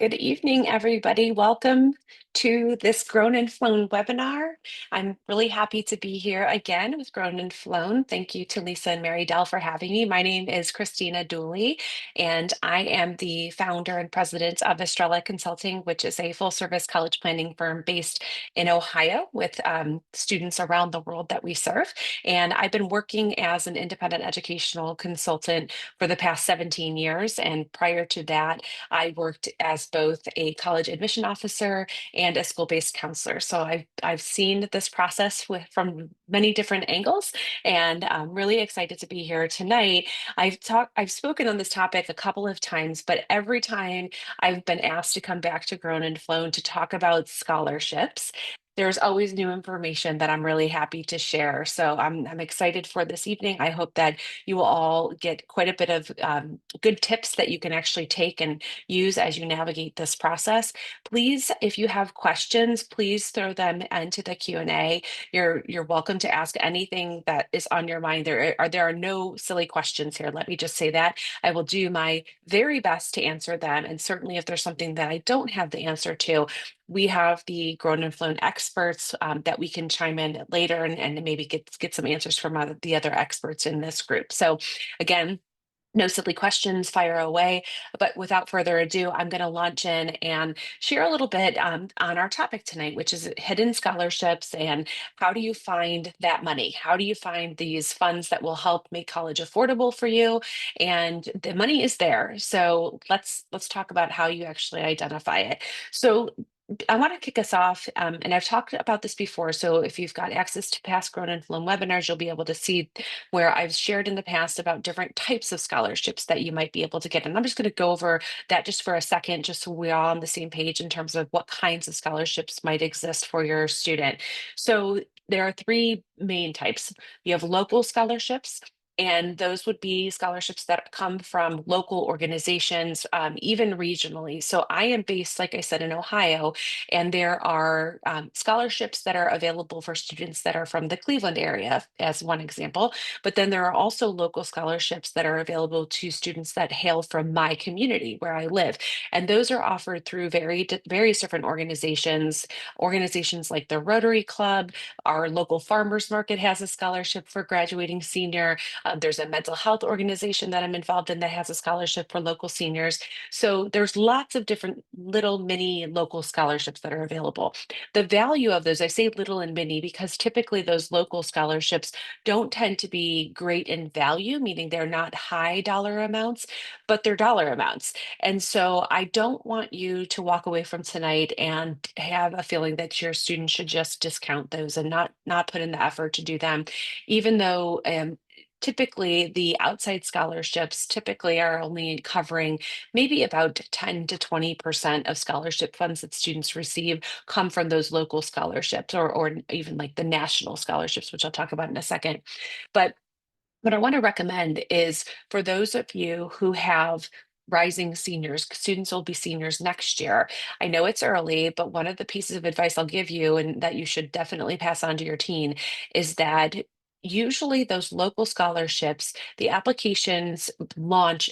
Good evening, everybody. Welcome to this Grown and Flown webinar. I'm really happy to be here again with Grown and Flown. Thank you to Lisa and Mary Dell for having me. My name is Kristina Dooley, and I am the founder and president of Estrella Consulting, which is a full-service college planning firm based in Ohio with students around the world that we serve. And I've been working as an independent educational consultant for the past 17 years. And prior to that, I worked as both a college admission officer and a school-based counselor. So I've seen this process from many different angles, and I'm really excited to be here tonight. I've spoken on this topic a couple of times, but every time I've been asked to come back to Grown and Flown to talk about scholarships, there's always new information that I'm really happy to share. So I'm excited for this evening. I hope that you will all get quite a bit of good tips that you can actually take and use as you navigate this process. Please, if you have questions, please throw them into the Q&A. You're welcome to ask anything that is on your mind. There are no silly questions here. Let me just say that. I will do my very best to answer them. And certainly if there's something that I don't have the answer to, we have the Grown and Flown experts that we can chime in later and maybe get some answers from the other experts in this group. So again, no silly questions, fire away. But without further ado, I'm going to launch in and share a little bit on our topic tonight, which is hidden scholarships and how do you find that money? How do you find these funds that will help make college affordable for you? And the money is there. So let's talk about how you actually identify it. So I want to kick us off, and I've talked about this before. So if you've got access to past Grown and Flown webinars, you'll be able to see where I've shared in the past about different types of scholarships that you might be able to get. And I'm just going to go over that just for a second, just so we're all on the same page in terms of what kinds of scholarships might exist for your student. So there are three main types. You have local scholarships. And those would be scholarships that come from local organizations, even regionally. So I am based, like I said, in Ohio, and there are scholarships that are available for students that are from the Cleveland area, as one example. But then there are also local scholarships that are available to students that hail from my community where I live. And those are offered through various different organizations like the Rotary Club. Our local farmers market has a scholarship for graduating senior. There's a mental health organization that I'm involved in that has a scholarship for local seniors. So there's lots of different little mini local scholarships that are available. The value of those, I say little and mini because typically those local scholarships don't tend to be great in value, meaning they're not high dollar amounts, but they're dollar amounts. And so I don't want you to walk away from tonight and have a feeling that your student should just discount those and not put in the effort to do them, even though typically the outside scholarships typically are only covering maybe about 10 to 20% of scholarship funds that students receive come from those local scholarships or even like the national scholarships, which I'll talk about in a second. But what I want to recommend is for those of you who have rising seniors, students will be seniors next year. I know it's early, but one of the pieces of advice I'll give you and that you should definitely pass on to your teen is that usually those local scholarships, the applications launch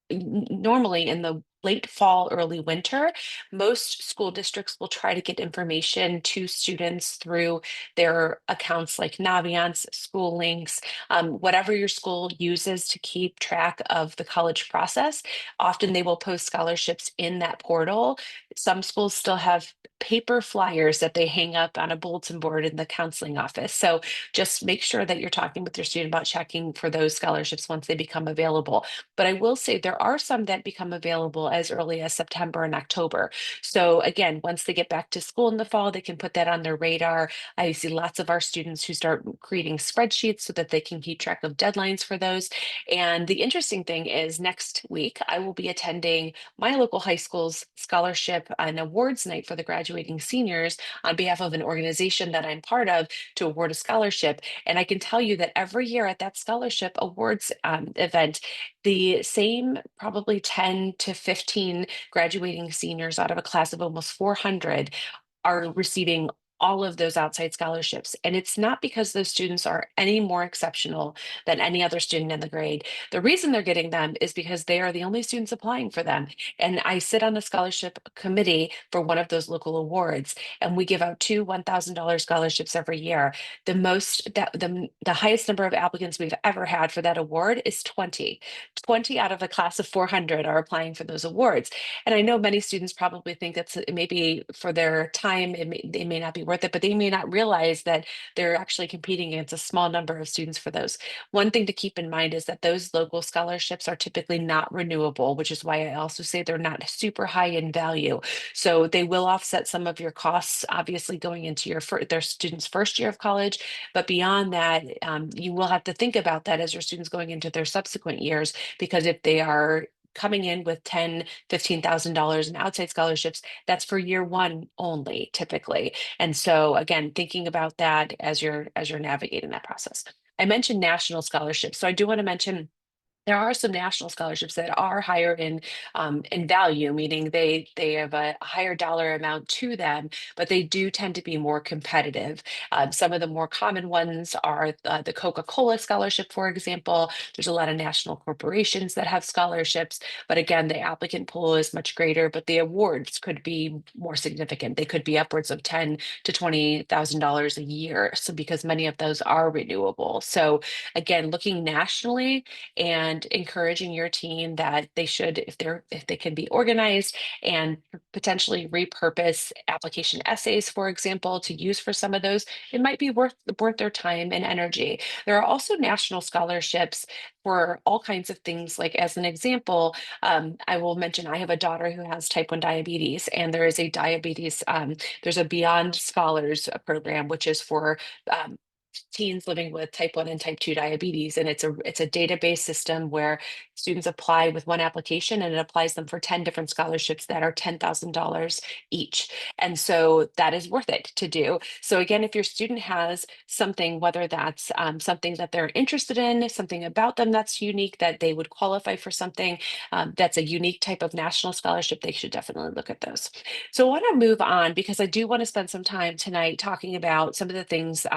normally in the late fall, early winter. Most school districts will try to get information to students through their accounts like Naviance, School Links, whatever your school uses to keep track of the college process. Often they will post scholarships in that portal. Some schools still have paper flyers that they hang up on a bulletin board in the counseling office. So just make sure that you're talking with your student about checking for those scholarships once they become available. But I will say there are some that become available as early as September and October. So again, once they get back to school in the fall, they can put that on their radar. I see lots of our students who start creating spreadsheets so that they can keep track of deadlines for those. And the interesting thing is next week, I will be attending my local high school's scholarship and awards night for the graduating seniors on behalf of an organization that I'm part of to award a scholarship. And I can tell you that every year at that scholarship awards event, the same probably 10 to 15 graduating seniors out of a class of almost 400 are receiving all of those outside scholarships. And it's not because those students are any more exceptional than any other student in the grade. The reason they're getting them is because they are the only students applying for them. And I sit on the scholarship committee for one of those local awards, and we give out two $1,000 scholarships every year. The highest number of applicants we've ever had for that award is 20. 20 out of a class of 400 are applying for those awards. And I know many students probably think that's maybe for their time, they may not be worth it, but they may not realize that they're actually competing against a small number of students for those. One thing to keep in mind is that those local scholarships are typically not renewable, which is why I also say they're not super high in value. So they will offset some of your costs, obviously going into their students' first year of college. But beyond that, you will have to think about that as your students going into their subsequent years, because if they are coming in with $10,000, $15,000 in outside scholarships, that's for year one only, typically. And so again, thinking about that as you're navigating that process. I mentioned national scholarships, so I do want to mention there are some national scholarships that are higher in value, meaning they have a higher dollar amount to them, but they do tend to be more competitive. Some of the more common ones are the Coca-Cola scholarship, for example. There's a lot of national corporations that have scholarships, but again, the applicant pool is much greater, but the awards could be more significant. They could be upwards of $10,000 to $20,000 a year. So because many of those are renewable. So again, looking nationally and encouraging your team that they should, if they can be organized and potentially repurpose application essays, for example, to use for some of those, it might be worth their time and energy. There are also national scholarships for all kinds of things. Like as an example, I will mention I have a daughter who has type 1 diabetes, and there is a there's a Beyond Scholars program, which is for teens living with type 1 and type 2 diabetes, and it's a database system where students apply with one application, and it applies them for 10 different scholarships that are $10,000 each. And so that is worth it to do. So again, if your student has something, whether that's something that they're interested in, something about them that's unique, that they would qualify for something that's a unique type of national scholarship, they should definitely look at those. So I want to move on because I do want to spend some time tonight talking about some of the things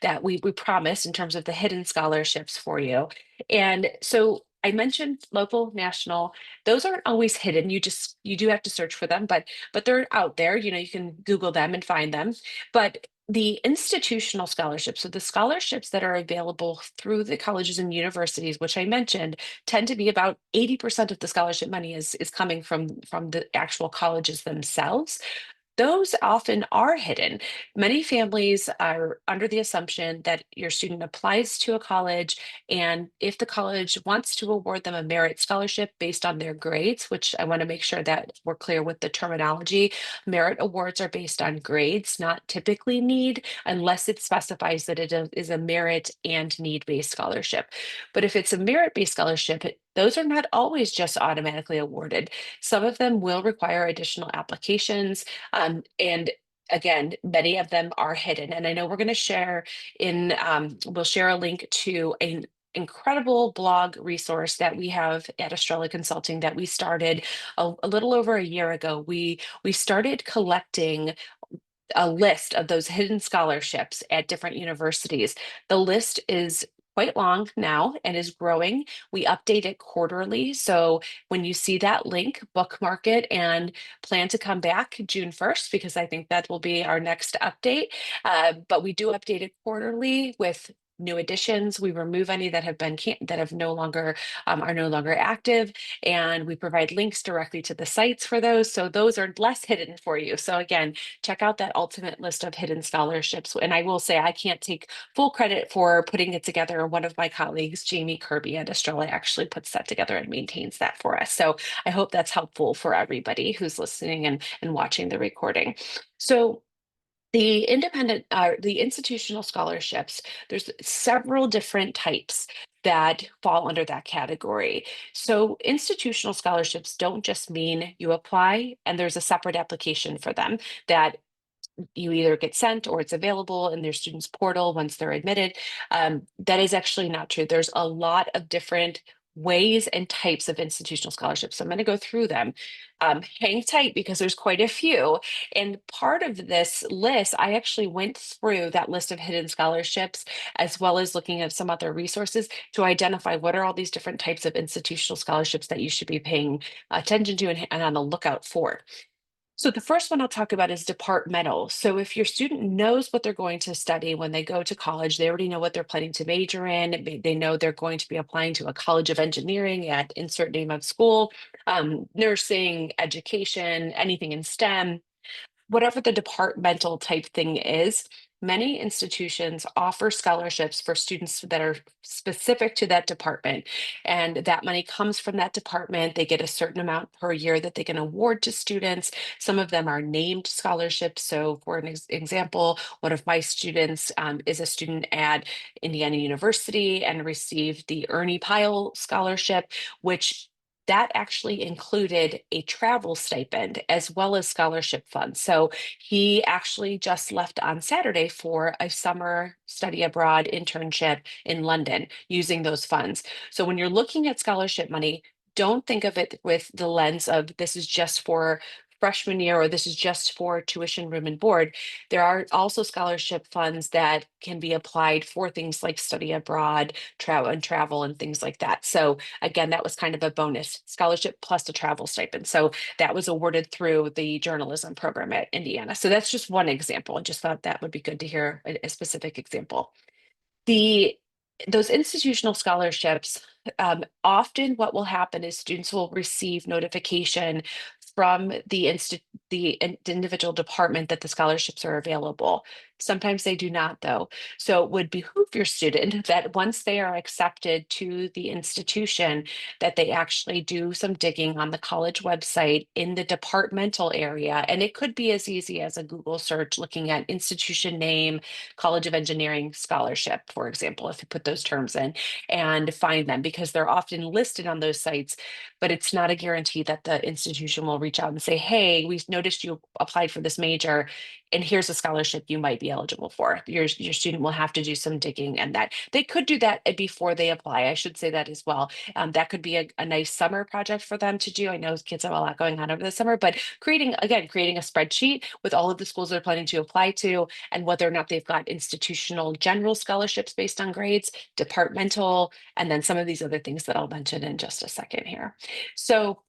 that we promised in terms of the hidden scholarships for you. And so I mentioned local, national. Those aren't always hidden. You do have to search for them, but they're out there. You can Google them and find them. But the institutional scholarships, so the scholarships that are available through the colleges and universities, which I mentioned, tend to be about 80% of the scholarship money is coming from the actual colleges themselves. Those often are hidden. Many families are under the assumption that your student applies to a college, and if the college wants to award them a merit scholarship based on their grades, which I want to make sure that we're clear with the terminology, merit awards are based on grades, not typically need, unless it specifies that is a merit and need-based scholarship. But if it's a merit-based scholarship, those are not always just automatically awarded. Some of them will require additional applications, and again, many of them are hidden. And I know we're going to we'll share a link to an incredible blog resource that we have at Estrella Consulting that we started a little over a year ago. We started collecting a list of those hidden scholarships at different universities. The list is quite long now and is growing. We update it quarterly. So when you see that link, bookmark it and plan to come back June 1st, because I think that will be our next update. But we do update it quarterly with new additions. We remove any that have been that have no longer are no longer active, and we provide links directly to the sites for those. So those are less hidden for you. So again, check out that ultimate list of hidden scholarships. And I will say I can't take full credit for putting it together. One of my colleagues, Jamie Kirby at Estrella, actually puts that together and maintains that for us. So I hope that's helpful for everybody who's listening and watching the recording. So the institutional scholarships, there's several different types that fall under that category. So institutional scholarships don't just mean you apply and there's a separate application for them that you either get sent or it's available in their students portal once they're admitted. That is actually not true. There's a lot of different ways and types of institutional scholarships. So I'm going to go through them. Hang tight because there's quite a few. And part of this list, I actually went through that list of hidden scholarships as well as looking at some other resources to identify what are all these different types of institutional scholarships that you should be paying attention to and on the lookout for. So the first one I'll talk about is departmental. So if your student knows what they're going to study when they go to college, they already know what they're planning to major in. They know they're going to be applying to a college of engineering at insert name of school, nursing, education, anything in STEM, whatever the departmental type thing is, many institutions offer scholarships for students that are specific to that department. And that money comes from that department. They get a certain amount per year that they can award to students. Some of them are named scholarships. So, for an example, one of my students is a student at Indiana University and received the Ernie Pyle Scholarship, which that actually included a travel stipend as well as scholarship funds. So he actually just left on Saturday for a summer study abroad internship in London using those funds. So when you're looking at scholarship money, don't think of it with the lens of this is just for freshman year or this is just for tuition, room, and board. There are also scholarship funds that can be applied for things like study abroad, travel and things like that. So again, that was kind of a bonus scholarship plus a travel stipend. So that was awarded through the journalism program at Indiana. So that's just one example. I just thought that would be good to hear a specific example. The those institutional scholarships, often what will happen is students will receive notification from the individual department that the scholarships are available. Sometimes they do not, though. So it would behoove your student that once they are accepted to the institution, that they actually do some digging on the college website in the departmental area. And it could be as easy as a Google search looking at institution name, College of Engineering scholarship, for example, if you put those terms in and find them because they're often listed on those sites, but it's not a guarantee that the institution will reach out and say, hey, we noticed you applied for this major and here's a scholarship you might be eligible for. Your student will have to do some digging and that they could do that before they apply. I should say that as well. That could be a nice summer project for them to do. I know kids have a lot going on over the summer, but creating a spreadsheet with all of the schools they're planning to apply to and whether or not they've got institutional general scholarships based on grades, departmental, and then some of these other things that I'll mention in just a second here. So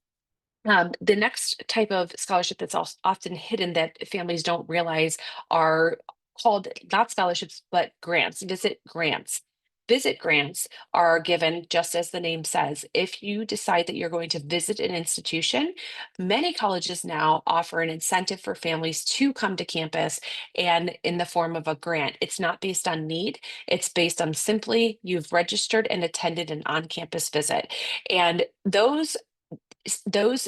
the next type of scholarship that's also often hidden that families don't realize are called not scholarships, but grants, visit grants. Visit grants are given, just as the name says, if you decide that you're going to visit an institution. Many colleges now offer an incentive for families to come to campus and in the form of a grant. It's not based on need, it's based on simply you've registered and attended an on campus visit. And those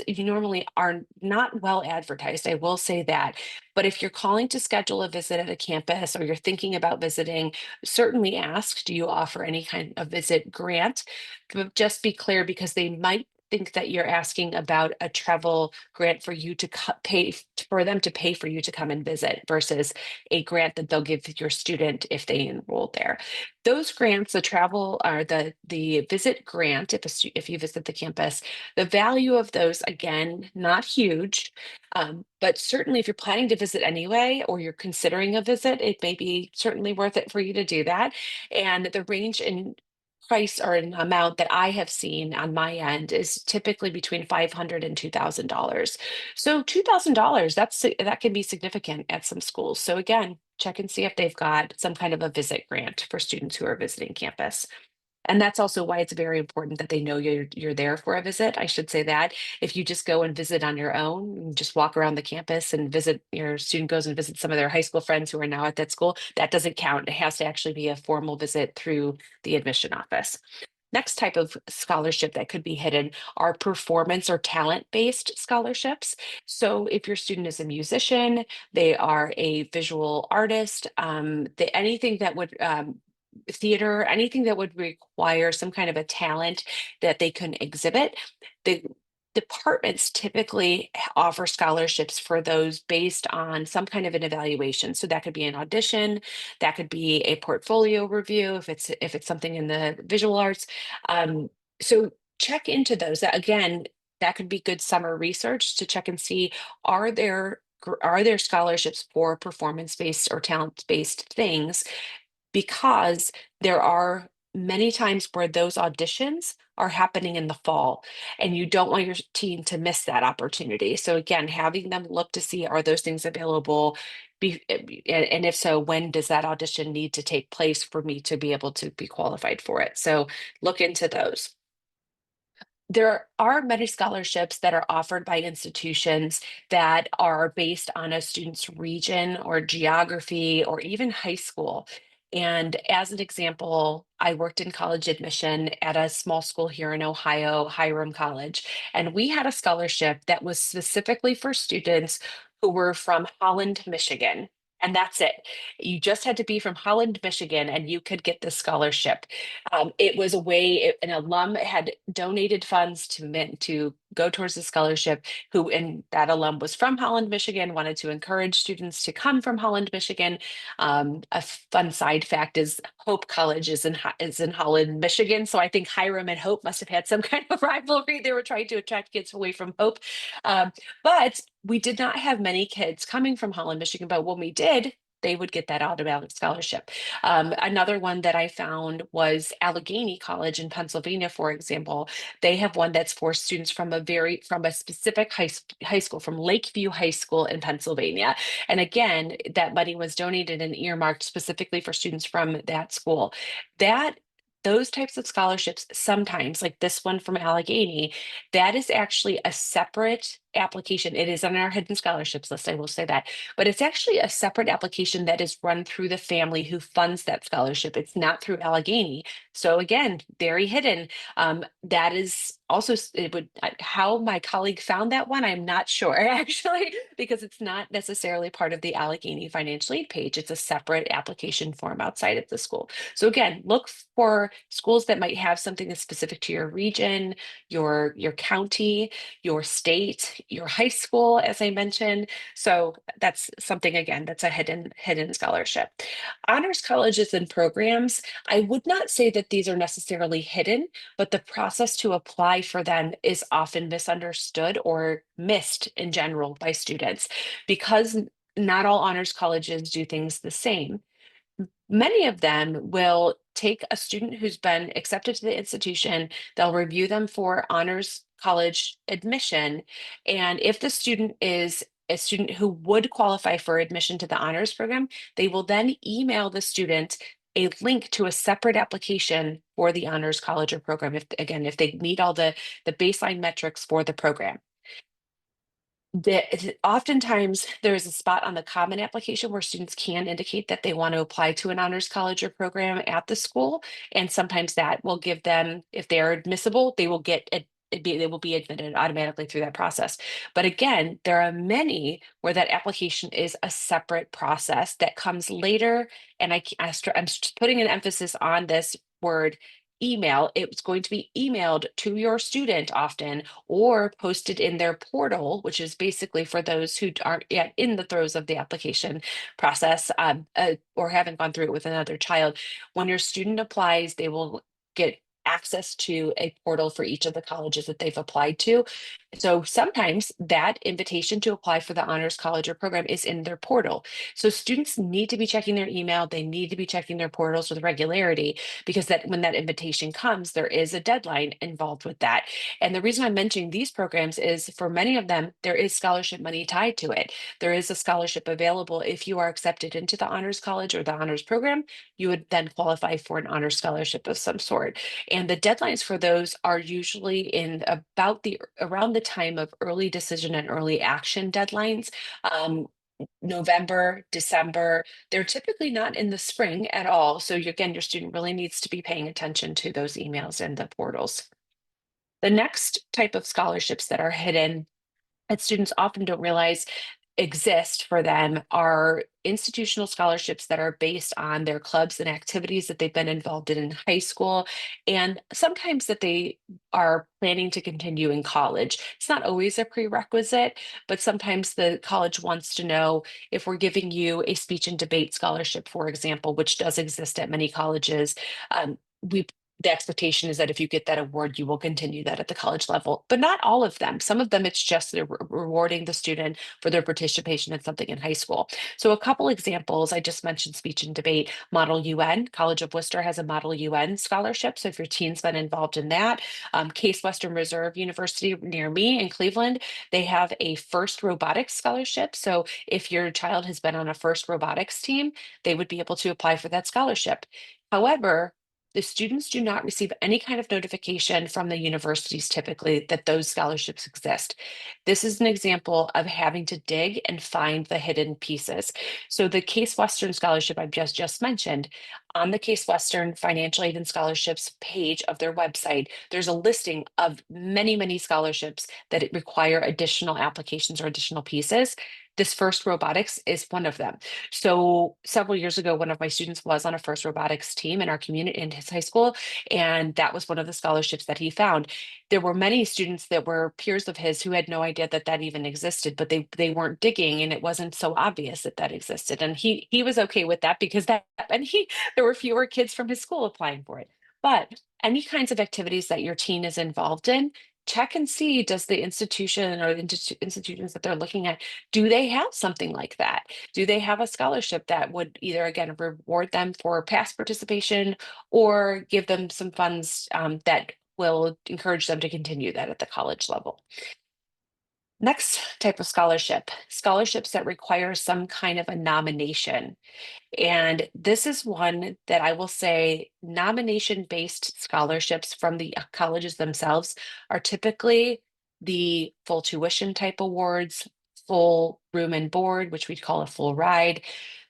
you normally are not well advertised, I will say that. But if you're calling to schedule a visit at a campus or you're thinking about visiting, certainly ask, do you offer any kind of visit grant? But just be clear because they might think that you're asking about a travel grant for you to pay for them to pay for you to come and visit versus a grant that they'll give your student if they enroll there. Those grants, the travel or the visit grant, if you visit the campus, the value of those, again, not huge, but certainly if you're planning to visit anyway, or you're considering a visit, it may be certainly worth it for you to do that. And the range in price or an amount that I have seen on my end is typically between $500 and $2,000. So $2,000, that can be significant at some schools. So again, check and see if they've got some kind of a visit grant for students who are visiting campus. And that's also why it's very important that they know you're there for a visit. I should say that if you just go and visit on your own, and just walk around the campus and visit, your student goes and visits some of their high school friends who are now at that school, that doesn't count. It has to actually be a formal visit through the admission office. Next type of scholarship that could be hidden are performance or talent-based scholarships. So if your student is a musician, they are a visual artist, anything that would theater, anything that would require some kind of a talent that they can exhibit, the departments typically offer scholarships for those based on some kind of an evaluation. So that could be an audition, that could be a portfolio review if it's something in the visual arts. So check into those. That again, that could be good summer research to check and see, are there scholarships for performance-based or talent-based things, because there are many times where those auditions are happening in the fall and you don't want your team to miss that opportunity. So again, having them look to see, are those things available, and if so, when does that audition need to take place for me to be able to be qualified for it? So look into those. There are many scholarships that are offered by institutions that are based on a student's region or geography or even high school. And as an example, I worked in college admission at a small school here in Ohio, Hiram College, and we had a scholarship that was specifically for students who were from Holland, Michigan. And that's it. You just had to be from Holland, Michigan, and you could get this scholarship. It was a way, an alum had donated funds to go towards the scholarship, who, and that alum was from Holland, Michigan, wanted to encourage students to come from Holland, Michigan. A fun side fact is Hope College is in Holland, Michigan. So I think Hiram and Hope must have had some kind of rivalry. They were trying to attract kids away from Hope. But we did not have many kids coming from Holland, Michigan, but when we did, they would get that automatic scholarship. Another one that I found was Allegheny College in Pennsylvania, for example. They have one that's for students from a specific high school, from Lakeview High School in Pennsylvania. And again, that money was donated and earmarked specifically for students from that school. That those types of scholarships, sometimes like this one from Allegheny, that is actually a separate application. It is on our hidden scholarships list, I will say that, but it's actually a separate application that is run through the family who funds that scholarship. It's not through Allegheny. So again, very hidden. That is also, how my colleague found that one, I'm not sure actually, because it's not necessarily part of the Allegheny financial aid page. It's a separate application form outside of the school. So again, look for schools that might have something that's specific to your region, your county, your state, your high school, as I mentioned. So that's something, again, that's a hidden scholarship. Honors colleges and programs, I would not say that these are necessarily hidden, but the process to apply for them is often misunderstood or missed in general by students, because not all honors colleges do things the same. Many of them will take a student who's been accepted to the institution, they'll review them for honors college admission. And if the student is a student who would qualify for admission to the honors program, they will then email the student a link to a separate application for the honors college or program, if again, if they meet all the baseline metrics for the program. Oftentimes there is a spot on the common application where students can indicate that they want to apply to an honors college or program at the school. And sometimes that will give them, if they are admissible, they will get it. They will be admitted automatically through that process. But again, there are many where that application is a separate process that comes later. And I'm just putting an emphasis on this word email. It's going to be emailed to your student often, or posted in their portal, which is basically for those who aren't yet in the throes of the application process, or haven't gone through it with another child. When your student applies, they will get access to a portal for each of the colleges that they've applied to. So sometimes that invitation to apply for the honors college or program is in their portal. So students need to be checking their email. They need to be checking their portals with regularity, because that when that invitation comes, there is a deadline involved with that. And the reason I'm mentioning these programs is, for many of them, there is scholarship money tied to it. There is a scholarship available. If you are accepted into the honors college or the honors program, you would then qualify for an honors scholarship of some sort. And the deadlines for those are usually in about around the time of early decision and early action deadlines. November, December, they're typically not in the spring at all. So again, your student really needs to be paying attention to those emails and the portals. The next type of scholarships that are hidden, that students often don't realize exist for them, are institutional scholarships that are based on their clubs and activities that they've been involved in high school, and sometimes that they are planning to continue in college. It's not always a prerequisite, but sometimes the college wants to know, if we're giving you a speech and debate scholarship, for example, which does exist at many colleges, we the expectation is that if you get that award, you will continue that at the college level, but not all of them. Some of them, it's just they're rewarding the student for their participation in something in high school. So a couple examples, I just mentioned speech and debate. Model UN, College of Worcester has a Model UN scholarship. So if your teen's been involved in that, Case Western Reserve University near me in Cleveland, they have a FIRST robotics scholarship. So if your child has been on a FIRST robotics team, they would be able to apply for that scholarship. However, the students do not receive any kind of notification from the universities typically that those scholarships exist. This is an example of having to dig and find the hidden pieces. So the Case Western scholarship I've just mentioned, on the Case Western financial aid and scholarships page of their website, there's a listing of many, many scholarships that require additional applications or additional pieces. This FIRST robotics is one of them. So several years ago, one of my students was on a FIRST robotics team in our community in his high school, and that was one of the scholarships that he found. There were many students that were peers of his who had no idea that that even existed, but they weren't digging, and it wasn't so obvious that that existed. And he was okay with that because that and he there were fewer kids from his school applying for it. But any kinds of activities that your teen is involved in, check and see, does the institution or the institutions that they're looking at, do they have something like that? Do they have a scholarship that would either, again, reward them for past participation or give them some funds that will encourage them to continue that at the college level? Next type of scholarship, scholarships that require some kind of a nomination. And this is one that I will say nomination-based scholarships from the colleges themselves are typically the full tuition type awards, full room and board, which we call a full ride,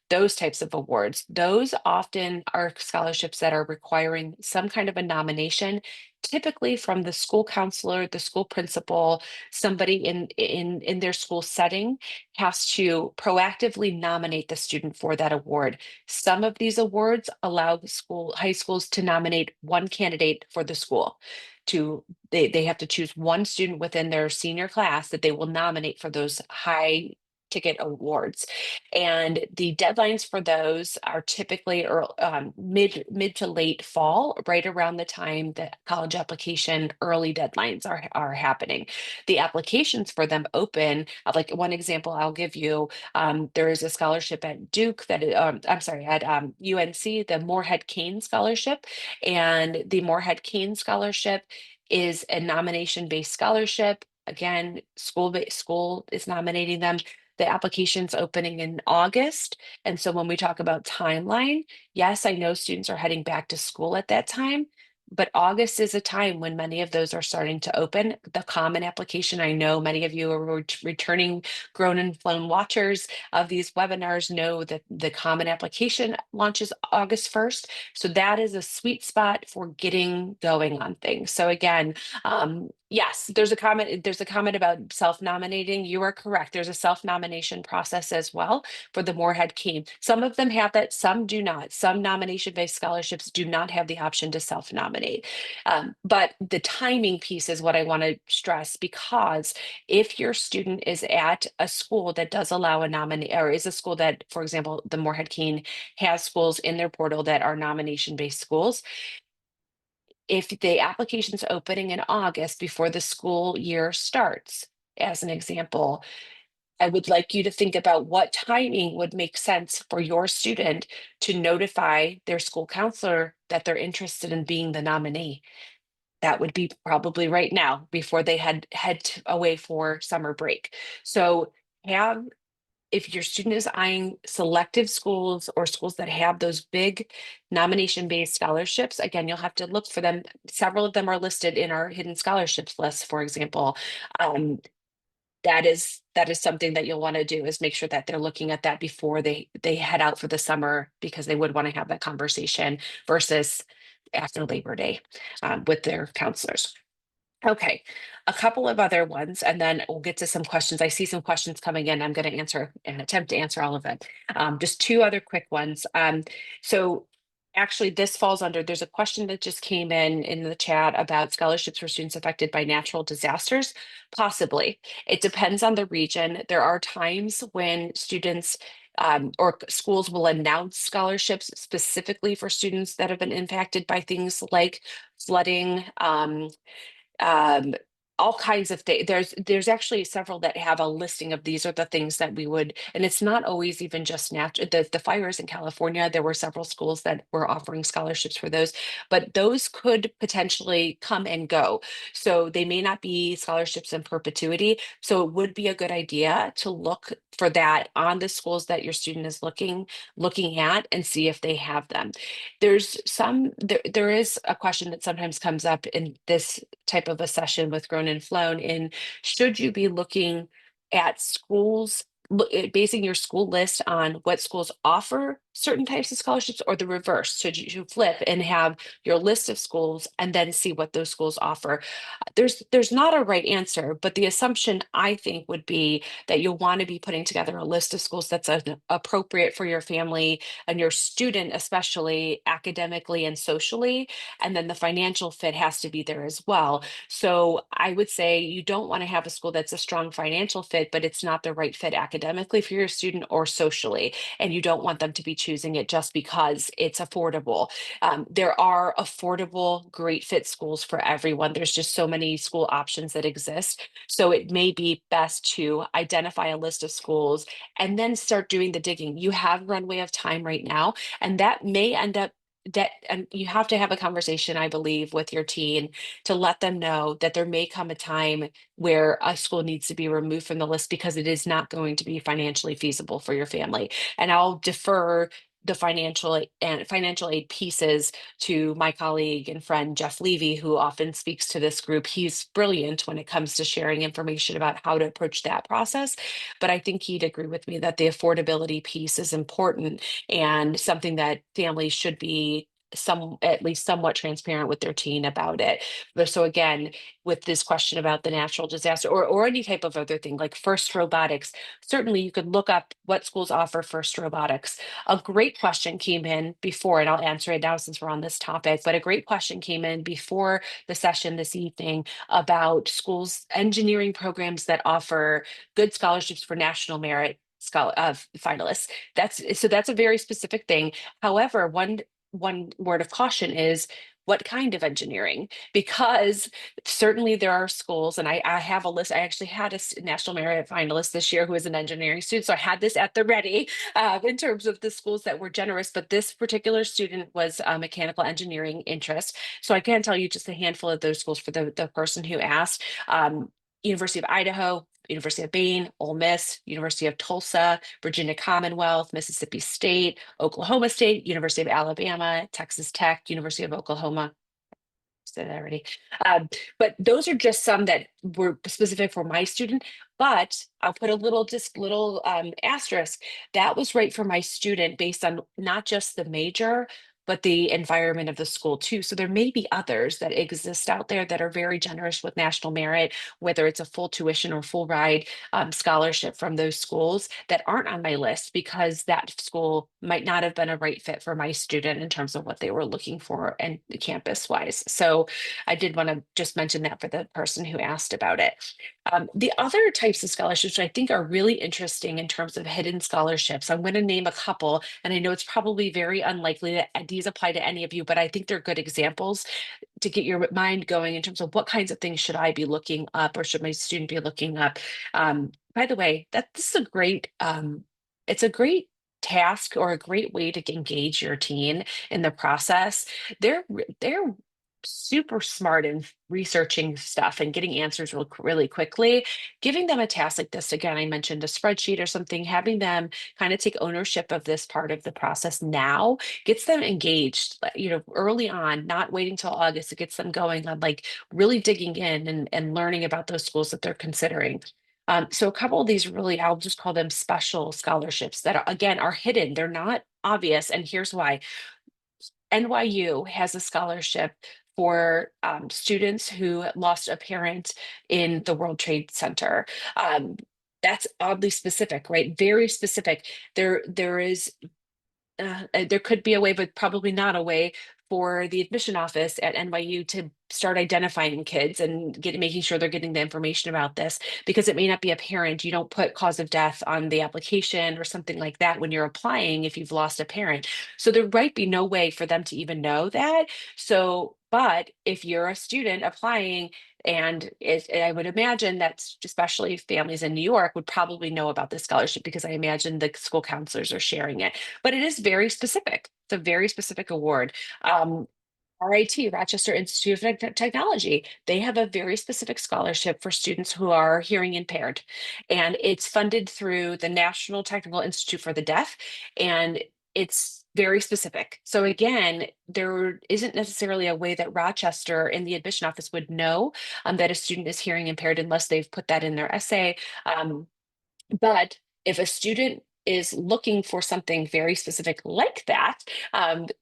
those types of awards. Those often are scholarships that are requiring some kind of a nomination, typically from the school counselor, the school principal, somebody in their school setting has to proactively nominate the student for that award. Some of these awards allow the high schools to nominate one candidate for the school. They have to choose one student within their senior class that they will nominate for those high ticket awards. And the deadlines for those are typically mid to late fall, right around the time that college application early deadlines are happening. The applications for them open, like one example I'll give you, there is a scholarship at Duke I'm sorry, at UNC, the Moorhead Kane Scholarship. And the Moorhead Kane Scholarship is a nomination-based scholarship. Again, school is nominating them. The application's opening in August. And so when we talk about timeline, yes, I know students are heading back to school at that time, but August is a time when many of those are starting to open. The common application, I know many of you are returning grown and flown watchers of these webinars know that the common application launches August 1st. So that is a sweet spot for getting going on things. So again, yes, there's a comment about self-nominating. You are correct. There's a self-nomination process as well for the Moorhead Keen. Some of them have that, some do not. Some nomination-based scholarships do not have the option to self-nominate. But the timing piece is what I want to stress, because if your student is at a school that does allow a nominee, or is a school that, for example, the Moorhead Keen has schools in their portal that are nomination-based schools, if the application's opening in August before the school year starts, as an example, I would like you to think about what timing would make sense for your student to notify their school counselor that they're interested in being the nominee. That would be probably right now before they head away for summer break. So have if your student is eyeing selective schools or schools that have those big nomination-based scholarships, again, you'll have to look for them. Several of them are listed in our hidden scholarships list, for example. That is something that you'll want to do, is make sure that they're looking at that before they head out for the summer, because they would want to have that conversation versus after Labor Day with their counselors. Okay, a couple of other ones, and then we'll get to some questions. I see some questions coming in. I'm going to answer and attempt to answer all of them. Just two other quick ones. So actually this falls under, there's a question that just came in the chat about scholarships for students affected by natural disasters. Possibly. It depends on the region. There are times when students or schools will announce scholarships specifically for students that have been impacted by things like flooding, um, all kinds of things. There's actually several that have a listing of these are the things that we would, and it's not always even just natural. The fires in California, there were several schools that were offering scholarships for those, but those could potentially come and go. So they may not be scholarships in perpetuity. So it would be a good idea to look for that on the schools that your student is looking at and see if they have them. There is a question that sometimes comes up in this type of a session with Grown and Flown in should you be looking at schools, basing your school list on what schools offer certain types of scholarships or the reverse? Should you flip and have your list of schools and then see what those schools offer? There's not a right answer, but the assumption I think would be that you'll want to be putting together a list of schools that's appropriate for your family and your student, especially academically and socially. And then the financial fit has to be there as well. So I would say you don't want to have a school that's a strong financial fit, but it's not the right fit academically for your student or socially. And you don't want them to be choosing it just because it's affordable. There are affordable, great fit schools for everyone. There's just so many school options that exist. So it may be best to identify a list of schools and then start doing the digging. You have runway of time right now, and that may end up that, and you have to have a conversation, I believe, with your teen to let them know that there may come a time where a school needs to be removed from the list because it is not going to be financially feasible for your family. And I'll defer the financial aid pieces to my colleague and friend Jeff Levy, who often speaks to this group. He's brilliant when it comes to sharing information about how to approach that process. But I think he'd agree with me that the affordability piece is important and something that families should be at least somewhat transparent with their teen about it. But so again, with this question about the natural disaster or any type of other thing like FIRST Robotics, certainly you could look up what schools offer FIRST Robotics. A great question came in before, and I'll answer it now since we're on this topic, but a great question came in before the session this evening about schools engineering programs that offer good scholarships for national merit finalists. That's a very specific thing. However, one word of caution is what kind of engineering? Because certainly there are schools, and I have a list. I actually had a national merit finalist this year who is an engineering student, so I had this at the ready in terms of the schools that were generous. But this particular student was a mechanical engineering interest, so I can tell you just a handful of those schools for the person who asked. University of Idaho, University of Maine, Ole Miss, University of Tulsa, Virginia Commonwealth, Mississippi State, Oklahoma State, University of Alabama, Texas Tech, University of Oklahoma. Said that already. But those are just some that were specific for my student. But I'll put a little asterisk. That was right for my student based on not just the major, but the environment of the school too. So there may be others that exist out there that are very generous with national merit, whether it's a full tuition or full ride scholarship from those schools that aren't on my list because that school might not have been a right fit for my student in terms of what they were looking for and campus wise. So I did want to just mention that for the person who asked about it. The other types of scholarships I think are really interesting in terms of hidden scholarships. I'm going to name a couple, and I know it's probably very unlikely that these apply to any of you, but I think they're good examples to get your mind going in terms of what kinds of things should I be looking up or should my student be looking up. By the way, this is a it's a great task or a great way to engage your teen in the process. They're super smart in researching stuff and getting answers really quickly. Giving them a task like this, again, I mentioned a spreadsheet or something, having them kind of take ownership of this part of the process now gets them engaged, early on, not waiting till August. It gets them going on like really digging in and learning about those schools that they're considering. So a couple of these really, I'll just call them special scholarships that again are hidden. They're not obvious. And here's why. NYU has a scholarship for students who lost a parent in the World Trade Center. Um, that's oddly specific, right? Very specific. There could be a way, but probably not a way for the admission office at NYU to start identifying kids and making sure they're getting the information about this, because it may not be apparent. You don't put cause of death on the application or something like that when you're applying if you've lost a parent. So there might be no way for them to even know that. So, but if you're a student applying, and I would imagine that especially families in New York would probably know about this scholarship, because I imagine the school counselors are sharing it. But it is very specific. It's a very specific award. Um, RIT, Rochester Institute of Technology, they have a very specific scholarship for students who are hearing impaired. And it's funded through the National Technical Institute for the Deaf. And it's very specific. So again, there isn't necessarily a way that Rochester in the admission office would know that a student is hearing impaired unless they've put that in their essay. Um, but if a student is looking for something very specific like that,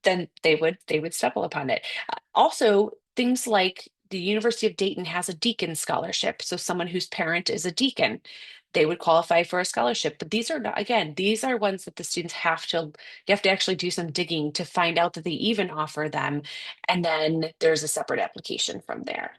then they would stumble upon it. Also, things like the University of Dayton has a deacon scholarship. So someone whose parent is a deacon, they would qualify for a scholarship. But these are not, again, these are ones that the students you have to actually do some digging to find out that they even offer them. And then there's a separate application from there.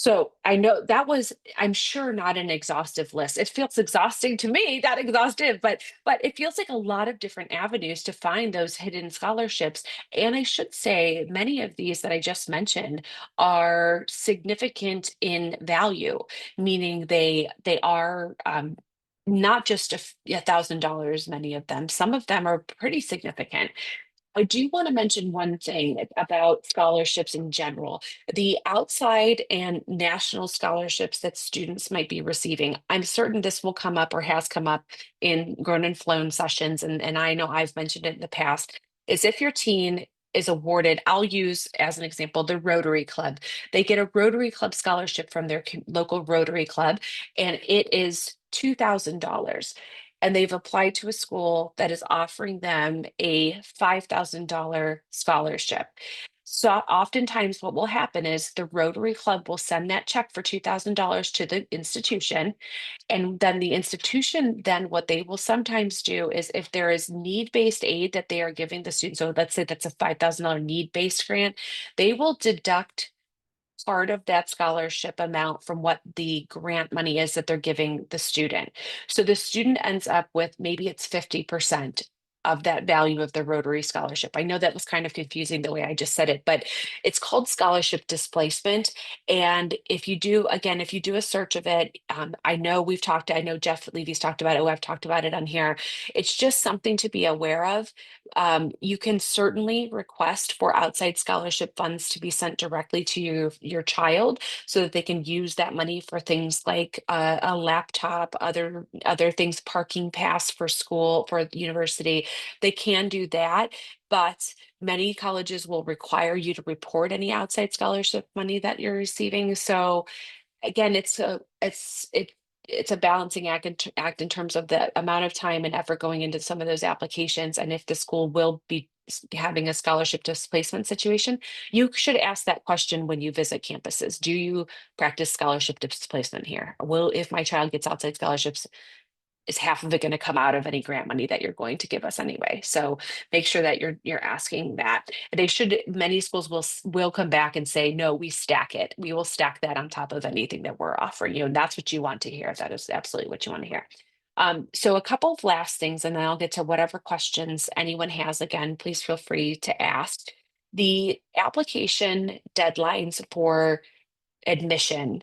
So I know that was, I'm sure, not an exhaustive list. It feels exhausting to me, not exhaustive, but it feels like a lot of different avenues to find those hidden scholarships. And I should say, many of these that I just mentioned are significant in value, meaning they are not just $1,000. Many of them, some of them are pretty significant. I do want to mention one thing about scholarships in general. The outside and national scholarships that students might be receiving. I'm certain this will come up or has come up in Grown and Flown sessions, and I know I've mentioned it in the past, is if your teen is awarded, I'll use as an example, the Rotary Club. They get a Rotary Club scholarship from their local Rotary Club, and it is $2,000, and they've applied to a school that is offering them a $5,000 scholarship. So oftentimes what will happen is the Rotary Club will send that check for $2,000 to the institution. And then the institution, then what they will sometimes do is if there is need-based aid that they are giving the student, so let's say that's a $5,000 need-based grant, they will deduct part of that scholarship amount from what the grant money is that they're giving the student. So the student ends up with, maybe it's 50% of that value of the Rotary scholarship. I know that was kind of confusing the way I just said it, but it's called scholarship displacement. And if you do a search of it, I know Jeff Levy's talked about it. Oh, I've talked about it on here. It's just something to be aware of. You can certainly request for outside scholarship funds to be sent directly to your child so that they can use that money for things like a laptop, other things, parking pass for school, for university. They can do that, but many colleges will require you to report any outside scholarship money that you're receiving. So again, it's a balancing act in terms of the amount of time and effort going into some of those applications. And if the school will be having a scholarship displacement situation, you should ask that question when you visit campuses. Do you practice scholarship displacement here? Will, if my child gets outside scholarships, is half of it going to come out of any grant money that you're going to give us anyway? So make sure that you're asking that. Many schools will come back and say, no, we stack it. We will stack that on top of anything that we're offering you. And that's what you want to hear. That is absolutely what you want to hear. So a couple of last things, and then I'll get to whatever questions anyone has. Again, please feel free to ask. The application deadlines for admission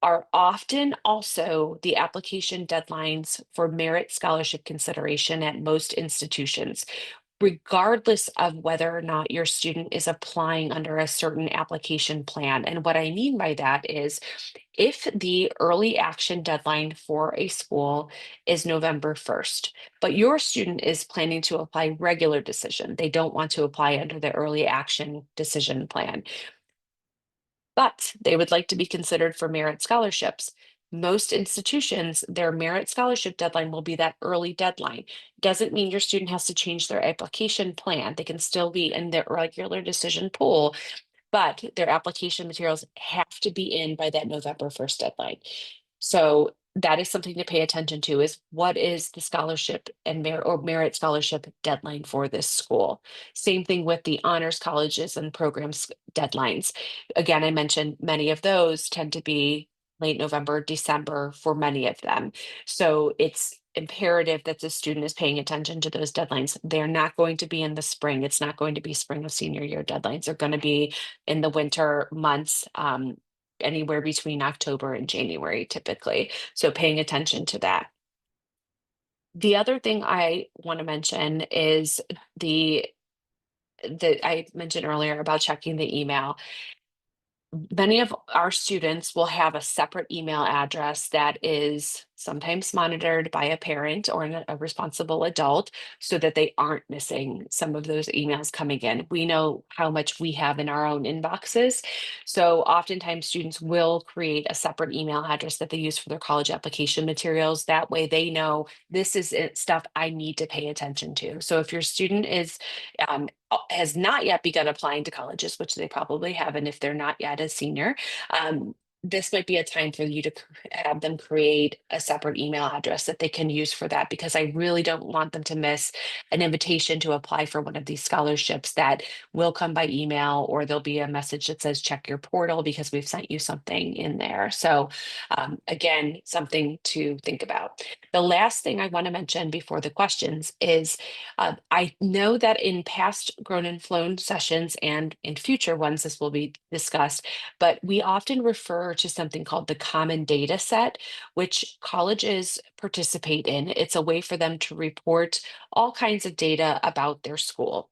are often also the application deadlines for merit scholarship consideration at most institutions, regardless of whether or not your student is applying under a certain application plan. And what I mean by that is, if the early action deadline for a school is November 1st, but your student is planning to apply regular decision, they don't want to apply under the early action decision plan, but they would like to be considered for merit scholarships. Most institutions, their merit scholarship deadline will be that early deadline. Doesn't mean your student has to change their application plan. They can still be in their regular decision pool, but their application materials have to be in by that November 1st deadline. So that is something to pay attention to, is what is the scholarship and merit scholarship deadline for this school. Same thing with the honors colleges and programs deadlines. Again, I mentioned many of those tend to be late November, December for many of them. So it's imperative that the student is paying attention to those deadlines. They're not going to be in the spring. It's not going to be spring of senior year deadlines. They're going to be in the winter months, anywhere between October and January typically. So paying attention to that. The other thing I want to mention is the that I mentioned earlier about checking the email. Many of our students will have a separate email address that is sometimes monitored by a parent or a responsible adult so that they aren't missing some of those emails coming in. We know how much we have in our own inboxes. So oftentimes students will create a separate email address that they use for their college application materials. That way they know this is stuff I need to pay attention to. So if your student has not yet begun applying to colleges, which they probably haven't if they're not yet a senior, this might be a time for you to have them create a separate email address that they can use for that, because I really don't want them to miss an invitation to apply for one of these scholarships that will come by email, or there'll be a message that says check your portal because we've sent you something in there. So again, something to think about. The last thing I want to mention before the questions is I know that in past Grown and Flown sessions and in future ones, this will be discussed, but we often refer to something called the common data set, which colleges participate in. It's a way for them to report all kinds of data about their school.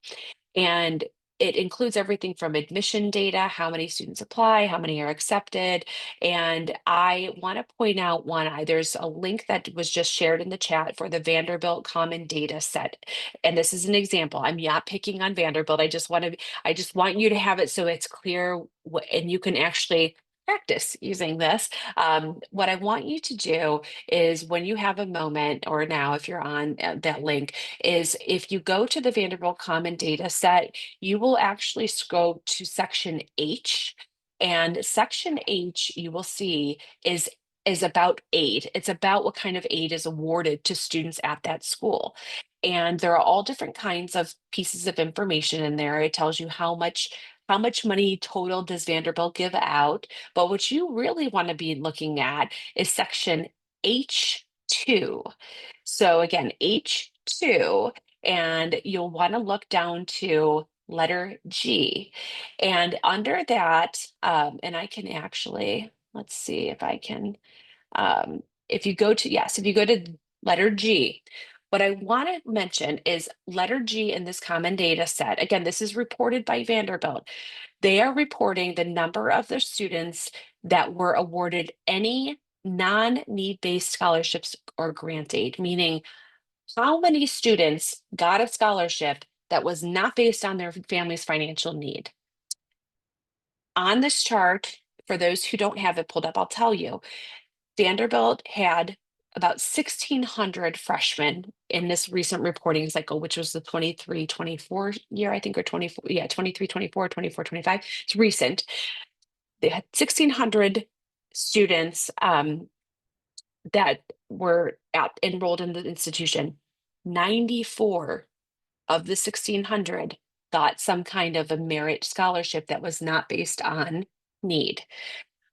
And it includes everything from admission data, how many students apply, how many are accepted. And I want to point out there's a link that was just shared in the chat for the Vanderbilt Common Data Set. And this is an example. I'm not picking on Vanderbilt. I just want you to have it so it's clear and you can actually practice using this. What I want you to do is, when you have a moment, or now if you're on that link, is if you go to the Vanderbilt Common Data Set, you will actually scroll to section H. And section H, you will see, is about aid. It's about what kind of aid is awarded to students at that school. And there are all different kinds of pieces of information in there. It tells you how much money total does Vanderbilt give out. But what you really want to be looking at is section H2. So again, H2, and you'll want to look down to letter G. And under that, and I can actually, let's see if I can, if you go to, yes, if you go to letter G, what I want to mention is letter G in this common data set. Again, this is reported by Vanderbilt. They are reporting the number of their students that were awarded any non-need-based scholarships or grant aid, meaning how many students got a scholarship that was not based on their family's financial need. On this chart, for those who don't have it pulled up, I'll tell you, Vanderbilt had about 1,600 freshmen in this recent reporting cycle, which was the 23-24 year, I think, or 24, yeah, 23-24, 24-25. It's recent. They had 1,600 students that were enrolled in the institution. 94 of the 1,600 got some kind of a merit scholarship that was not based on need.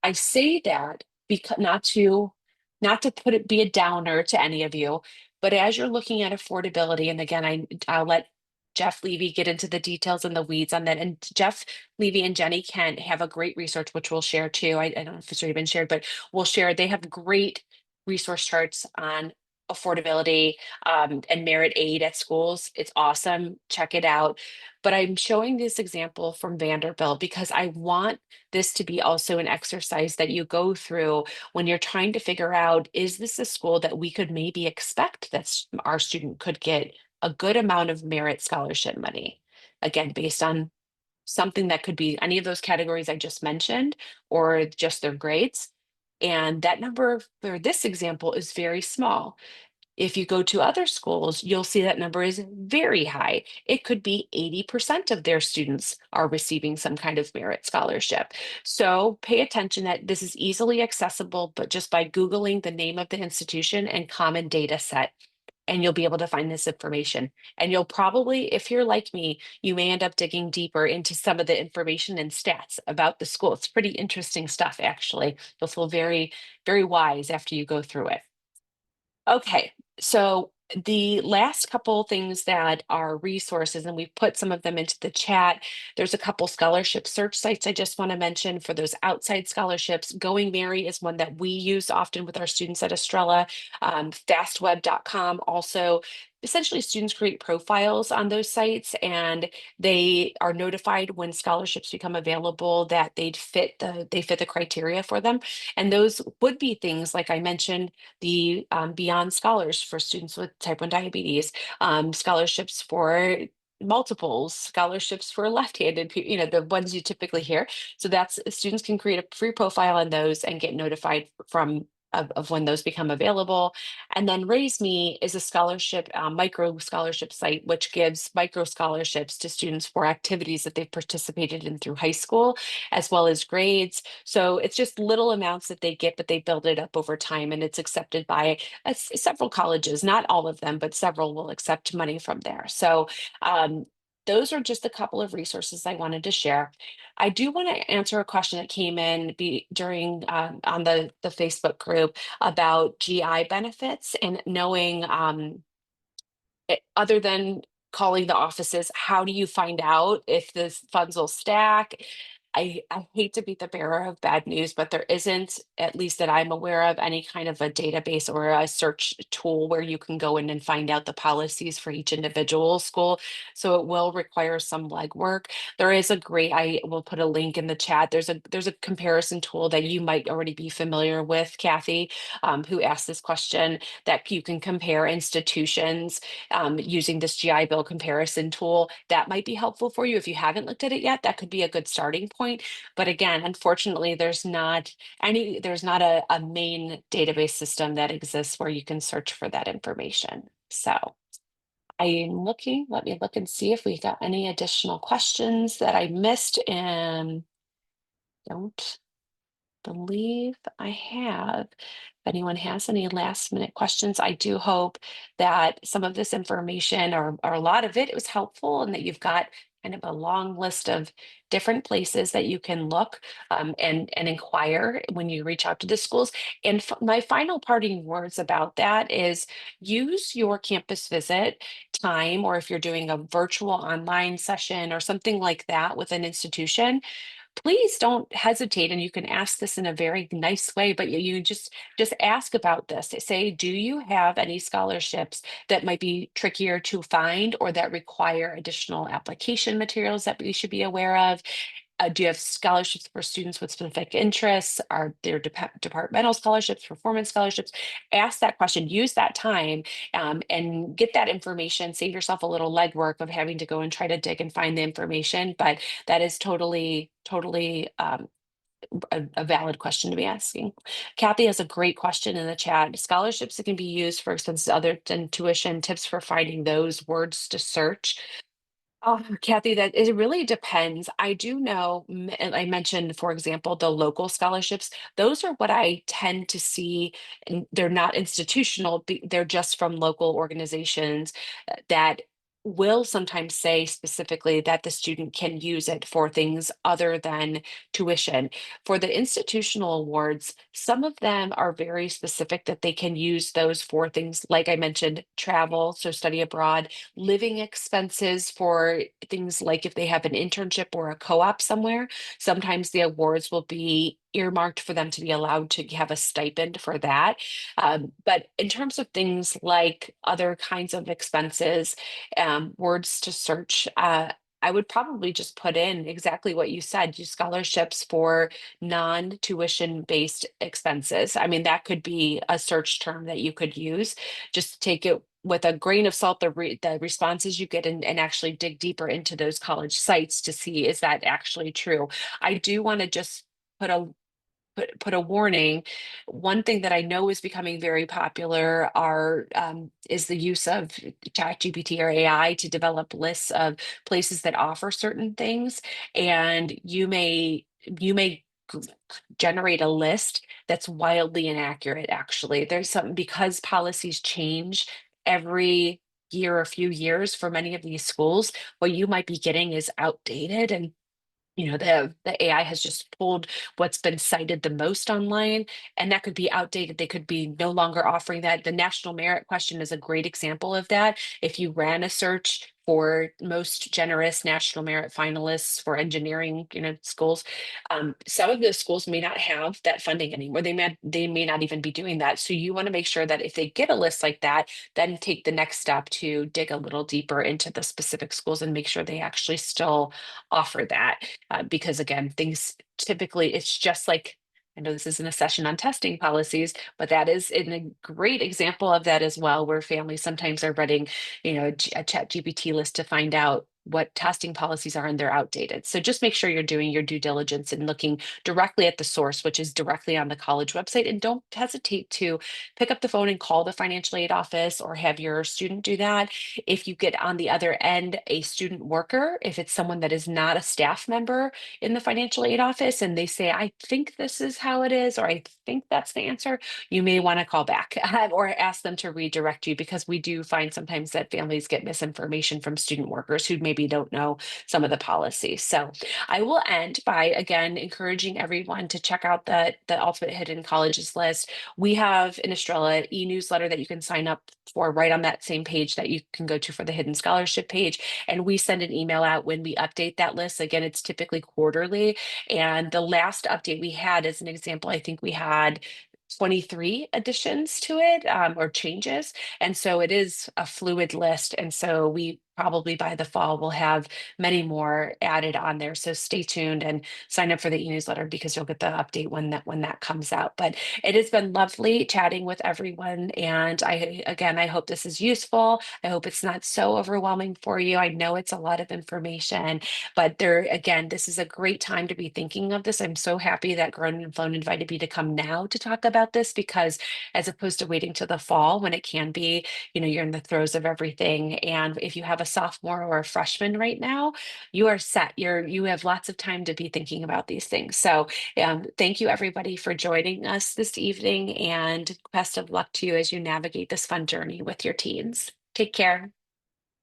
I say that because not to put it be a downer to any of you, but as you're looking at affordability, and again, I'll let Jeff Levy get into the details and the weeds on that. And Jeff Levy and Jenny Kent have a great resource, which we'll share too. I don't know if it's already been shared, but we'll share. They have great resource charts on affordability and merit aid at schools. It's awesome. Check it out. But I'm showing this example from Vanderbilt because I want this to be also an exercise that you go through when you're trying to figure out, is this a school that we could maybe expect that our student could get a good amount of merit scholarship money? Again, based on something that could be any of those categories I just mentioned, or just their grades. And that number for this example is very small. If you go to other schools, you'll see that number is very high. It could be 80% of their students are receiving some kind of merit scholarship. So pay attention that this is easily accessible, but just by Googling the name of the institution and common data set, and you'll be able to find this information. And you'll probably, if you're like me, you may end up digging deeper into some of the information and stats about the school. It's pretty interesting stuff, actually. You'll feel very, very wise after you go through it. Okay, so the last couple things that are resources, and we've put some of them into the chat. There's a couple scholarship search sites I just want to mention for those outside scholarships. Going Mary is one that we use often with our students at Estrella. Fastweb.com also. Essentially, students create profiles on those sites and they are notified when scholarships become available that they fit the criteria for them. And those would be things like I mentioned, the Beyond Scholars for students with type 1 diabetes, scholarships for multiples, scholarships for left-handed, the ones you typically hear. So that's students can create a free profile on those and get notified of when those become available. And then Raise Me is a scholarship, micro scholarship site, which gives micro scholarships to students for activities that they've participated in through high school, as well as grades. So it's just little amounts that they get, but they build it up over time, and it's accepted by several colleges, not all of them, but several will accept money from there. So those are just a couple of resources I wanted to share. I do want to answer a question that came in during on the Facebook group about GI benefits and knowing other than calling the offices, how do you find out if the funds will stack? I hate to be the bearer of bad news, but there isn't, at least that I'm aware of, any kind of a database or a search tool where you can go in and find out the policies for each individual school. So it will require some legwork. There is I will put a link in the chat. There's a comparison tool that you might already be familiar with, Kathy, who asked this question, that you can compare institutions using this GI Bill comparison tool. That might be helpful for you. If you haven't looked at it yet, that could be a good starting point. But again, unfortunately, there's not a main database system that exists where you can search for that information. So let me look and see if we got any additional questions that I missed, and don't believe I have. If anyone has any last minute questions, I do hope that some of this information or a lot of it was helpful, and that you've got kind of a long list of different places that you can look and inquire when you reach out to the schools. And my final parting words about that is use your campus visit time, or if you're doing a virtual online session or something like that with an institution, please don't hesitate. And you can ask this in a very nice way, but you just ask about this. Say, do you have any scholarships that might be trickier to find or that require additional application materials that we should be aware of? Do you have scholarships for students with specific interests? Are there departmental scholarships, performance scholarships? Ask that question, use that time, and get that information. Save yourself a little legwork of having to go and try to dig and find the information. But that is totally a valid question to be asking. Kathy has a great question in the chat. Scholarships that can be used for expenses other than tuition, tips for finding those, words to search. Oh, Kathy, that it really depends. I do know, and I mentioned, for example, the local scholarships. Those are what I tend to see, and they're not institutional, they're just from local organizations that will sometimes say specifically that the student can use it for things other than tuition. For the institutional awards, some of them are very specific that they can use those for things, like I mentioned, travel, so study abroad, living expenses for things like if they have an internship or a co-op somewhere. Sometimes the awards will be earmarked for them to be allowed to have a stipend for that. But in terms of things like other kinds of expenses, words to search, I would probably just put in exactly what you said, use scholarships for non-tuition based expenses. I mean, that could be a search term that you could use. Just take it with a grain of salt, the responses you get, and actually dig deeper into those college sites to see, is that actually true? I do want to just put a put a warning. One thing that I know is becoming very popular are is the use of ChatGPT or AI to develop lists of places that offer certain things, and you may generate a list that's wildly inaccurate. Actually, there's something because policies change every year or few years for many of these schools. What you might be getting is outdated, and the AI has just pulled what's been cited the most online, and that could be outdated. They could be no longer offering that. The national merit question is a great example of that. If you ran a search for most generous national merit finalists for engineering, schools, some of those schools may not have that funding anymore. They may not even be doing that. So you want to make sure that if they get a list like that, then take the next step to dig a little deeper into the specific schools and make sure they actually still offer that. Because again, things typically, it's just like, I know this isn't a session on testing policies, but that is a great example of that as well, where families sometimes are running, a chat GPT list to find out what testing policies are, and they're outdated. So just make sure you're doing your due diligence and looking directly at the source, which is directly on the college website. And don't hesitate to pick up the phone and call the financial aid office or have your student do that. If you get on the other end a student worker, if it's someone that is not a staff member in the financial aid office and they say, I think this is how it is, or I think that's the answer, you may want to call back or ask them to redirect you, because we do find sometimes that families get misinformation from student workers who maybe don't know some of the policies. So I will end by again encouraging everyone to check out the Ultimate Hidden Colleges list. We have in Estrella e-newsletter that you can sign up for right on that same page that you can go to for the Hidden Scholarship page. And we send an email out when we update that list. Again, it's typically quarterly. And the last update we had, as an example, I think we had 23 additions to it, or changes. And so it is a fluid list. And so we probably by the fall will have many more added on there. So stay tuned and sign up for the e-newsletter, because you'll get the update when that comes out. But it has been lovely chatting with everyone. And I hope this is useful. I hope it's not so overwhelming for you. I know it's a lot of information, but again, this is a great time to be thinking of this. I'm so happy that Grown and Flown invited me to come now to talk about this, because as opposed to waiting till the fall when it can be, you're in the throes of everything. And if you have a sophomore or a freshman right now, you are set. You have lots of time to be thinking about these things. So thank you everybody for joining us this evening, and best of luck to you as you navigate this fun journey with your teens. Take care.